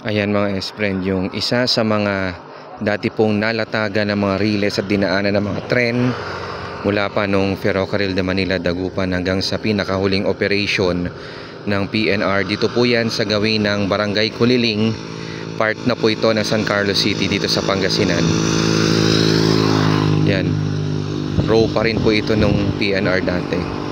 Ayan mga S-friend, yung isa sa mga dati pong nalatagan ng mga riles at dinaanan ng mga tren mula pa nung Ferrocarril de Manila Dagupan hanggang sa pinakahuling operation ng PNR. Dito po yan sa gawin ng Barangay Kuliling. Part na po ito ng San Carlos City dito sa Pangasinan. Yan. Row pa rin po ito nung PNR dati.